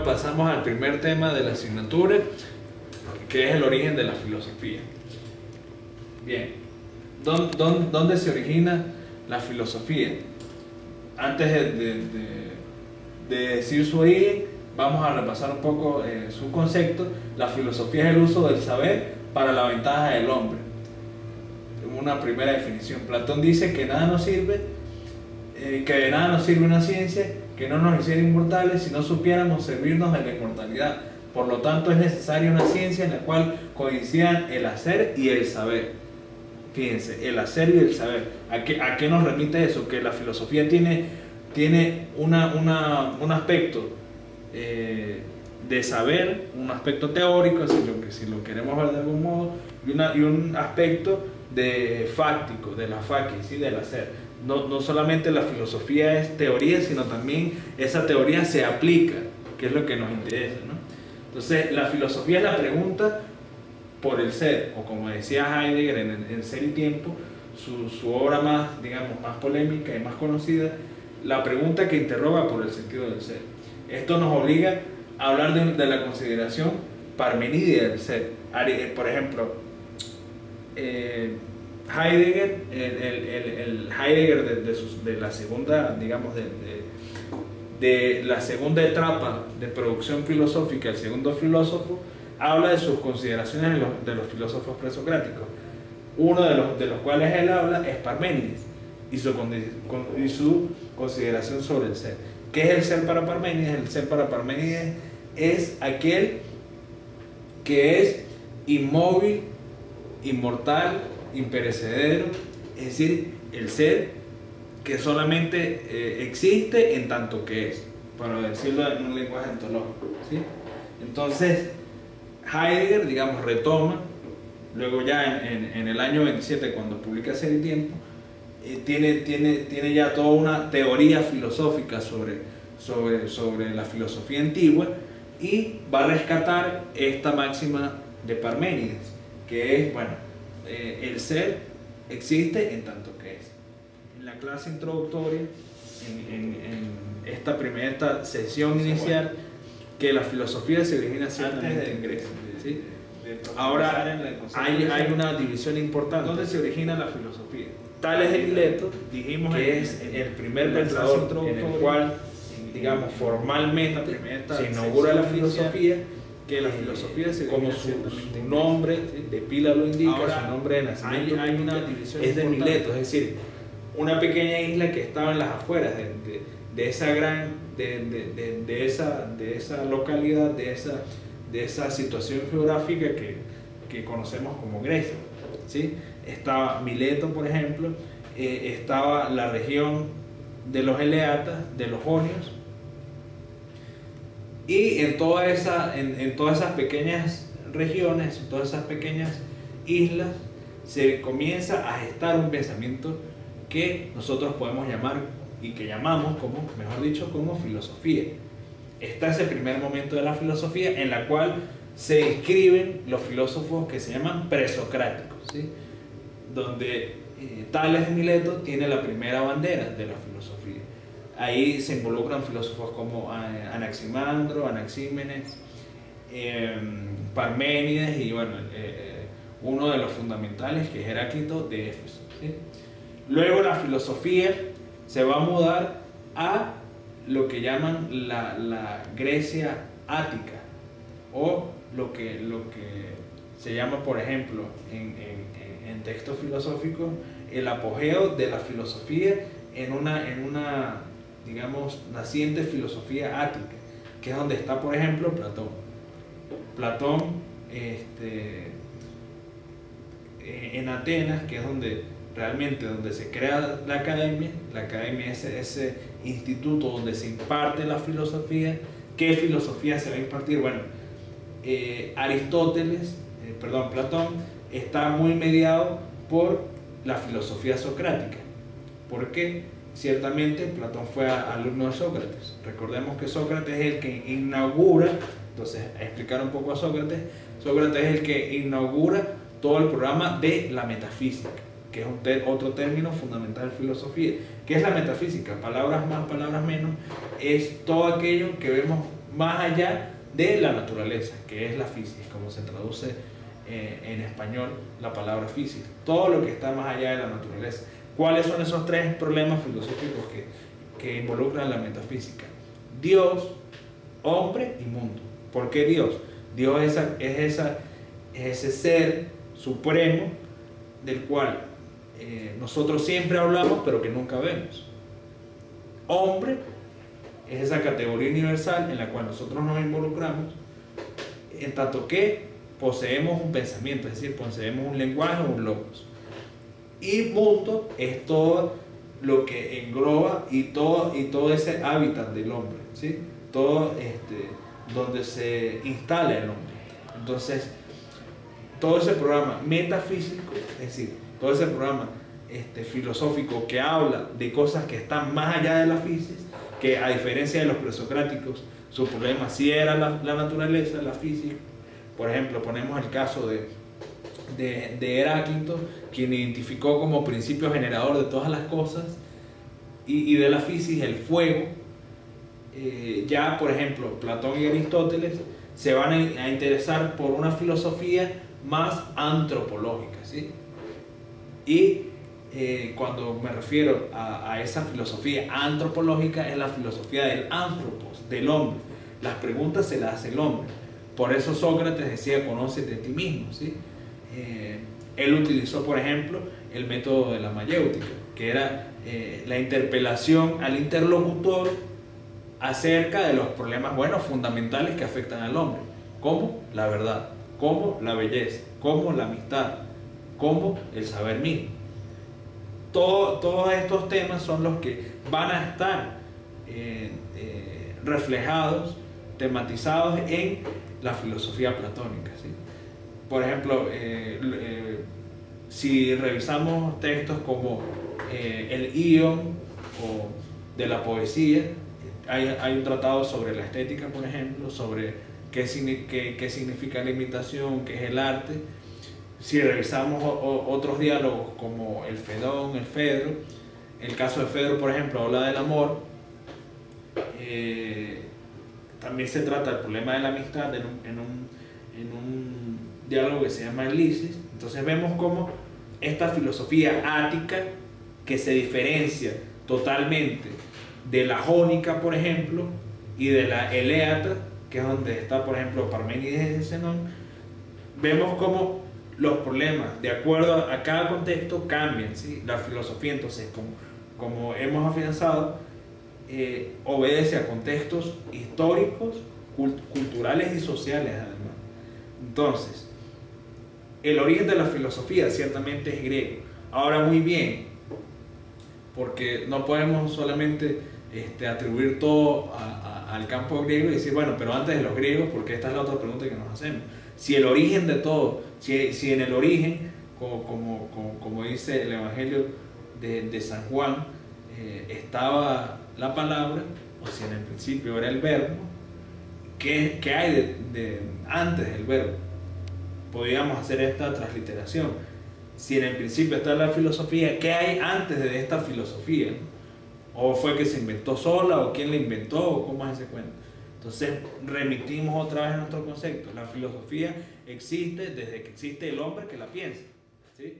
pasamos al primer tema de la asignatura, que es el origen de la filosofía. Bien, ¿dónde se origina la filosofía? Antes de decir su origen, vamos a repasar un poco su concepto. La filosofía es el uso del saber para la ventaja del hombre. Una primera definición. Platón dice que nada nos sirve, que de nada nos sirve una ciencia que no nos hiciera inmortales si no supiéramos servirnos de la inmortalidad. Por lo tanto, es necesaria una ciencia en la cual coincidan el hacer y el saber. Fíjense, el hacer y el saber. ¿A qué nos remite eso? Que la filosofía tiene un aspecto de saber, un aspecto teórico, si lo queremos ver de algún modo, y un aspecto de fáctico, de la facie, ¿sí? Del hacer. No solamente la filosofía es teoría, sino también esa teoría se aplica, que es lo que nos interesa, ¿no? Entonces, la filosofía es la pregunta por el ser, o como decía Heidegger en Ser y Tiempo, su obra más, digamos, más polémica y más conocida, la pregunta que interroga por el sentido del ser. Esto nos obliga a hablar de la consideración parmenídea del ser. Por ejemplo, Heidegger, el Heidegger de la segunda, digamos, de la segunda etapa de producción filosófica, el segundo filósofo, habla de sus consideraciones de los filósofos presocráticos. Uno de los cuales él habla es Parménides y su consideración sobre el ser. ¿Qué es el ser para Parménides? El ser para Parménides es aquel que es inmóvil, inmortal, imperecedero, es decir, el ser que solamente existe en tanto que es, para decirlo en un lenguaje ontológico, ¿sí? Entonces, Heidegger, digamos, retoma, luego ya en el año 27, cuando publica Ser y Tiempo, tiene ya toda una teoría filosófica sobre la filosofía antigua y va a rescatar esta máxima de Parménides, que es, bueno, el ser existe en tanto que es. En la clase introductoria, en esta sesión inicial, que la filosofía se origina ciertamente en Grecia, ¿sí? Ahora hay una división importante. ¿Dónde se origina la filosofía? Tales de Mileto, dijimos que es el primer pensador en el cual, digamos, formalmente se inaugura la filosofía, que la filosofía se como su nombre de pila lo indica. Ahora, su nombre de nacimiento hay una división es de Mileto, es decir, una pequeña isla que estaba en las afueras de esa localidad, de esa situación geográfica que conocemos como Grecia, ¿sí? Estaba Mileto, por ejemplo, estaba la región de los Eleatas, de los Jonios, y en todas esas pequeñas regiones, en todas esas pequeñas islas, se comienza a gestar un pensamiento que nosotros podemos llamar, y que llamamos como, mejor dicho, como filosofía. Está ese primer momento de la filosofía en la cual se inscriben los filósofos que se llaman presocráticos, ¿sí? Donde Tales de Mileto tiene la primera bandera de la filosofía. Ahí se involucran filósofos como Anaximandro, Anaxímenes, Parménides y, bueno, uno de los fundamentales, que es Heráclito de Éfeso, ¿sí? Luego la filosofía se va a mudar a lo que llaman la Grecia ática, o lo que se llama, por ejemplo, en textos filosóficos, el apogeo de la filosofía en una digamos, naciente filosofía ática, que es donde está, por ejemplo, Platón en Atenas, que es donde se crea la academia es ese instituto donde se imparte la filosofía. ¿Qué filosofía se va a impartir? Bueno, Platón está muy mediado por la filosofía socrática. ¿Por qué? Ciertamente Platón fue alumno de Sócrates. Recordemos que Sócrates es el que inaugura, entonces, a explicar un poco a Sócrates es el que inaugura todo el programa de la metafísica, que es otro término fundamental de filosofía. ¿Qué es la metafísica? Palabras más, palabras menos, es todo aquello que vemos más allá de la naturaleza, que es la física, como se traduce en español la palabra física. Todo lo que está más allá de la naturaleza. ¿Cuáles son esos tres problemas filosóficos que involucran la metafísica? Dios, hombre y mundo. ¿Por qué Dios? Dios es ese ser supremo del cual nosotros siempre hablamos pero que nunca vemos. Hombre es esa categoría universal en la cual nosotros nos involucramos, en tanto que poseemos un pensamiento, es decir, poseemos un lenguaje o un logos. Y mundo es todo lo que engloba y todo ese hábitat del hombre, ¿sí? Todo donde se instala el hombre. Entonces, todo ese programa metafísico, es decir, todo ese programa filosófico que habla de cosas que están más allá de la física, que a diferencia de los presocráticos, su problema sí era la naturaleza, la física. Por ejemplo, ponemos el caso de Heráclito, quien identificó como principio generador de todas las cosas y de la física el fuego. Ya, por ejemplo, Platón y Aristóteles se van a interesar por una filosofía más antropológica, ¿sí? Y cuando me refiero a esa filosofía antropológica, es la filosofía del anthropos, del hombre. Las preguntas se las hace el hombre. Por eso Sócrates decía, conócete de ti mismo, ¿sí? Él utilizó, por ejemplo, el método de la mayéutica, que era la interpelación al interlocutor acerca de los problemas, bueno, fundamentales que afectan al hombre, como la verdad, como la belleza, como la amistad, como el saber mismo. Todos estos temas son los que van a estar reflejados, tematizados en la filosofía platónica, ¿sí? Por ejemplo, si revisamos textos como el Ion o de la poesía, hay un tratado sobre la estética, por ejemplo, sobre qué significa la imitación, qué es el arte. Si revisamos otros diálogos como el Fedón, el Fedro, el caso de Fedro, por ejemplo, habla del amor. También se trata del problema de la amistad en un diálogo que se llama el Lisis. Entonces vemos cómo esta filosofía ática, que se diferencia totalmente de la jónica, por ejemplo, y de la eléata, que es donde está, por ejemplo, Parménides de Zenón, vemos cómo los problemas, de acuerdo a cada contexto, cambian, ¿sí? La filosofía, entonces, como hemos afianzado, obedece a contextos históricos, culturales y sociales, además. Entonces, el origen de la filosofía ciertamente es griego. Ahora, muy bien, porque no podemos solamente atribuir todo al campo griego y decir, bueno, pero antes de los griegos, porque esta es la otra pregunta que nos hacemos. Si el origen de todo, si en el origen, como dice el Evangelio de San Juan, estaba la palabra, o si en el principio era el verbo, ¿qué hay antes del verbo? Podríamos hacer esta transliteración. Si en el principio está la filosofía, ¿qué hay antes de esta filosofía? ¿O fue que se inventó sola? ¿O quién la inventó? ¿O cómo es ese cuento? Entonces remitimos otra vez a nuestro concepto. La filosofía existe desde que existe el hombre que la piensa, ¿sí?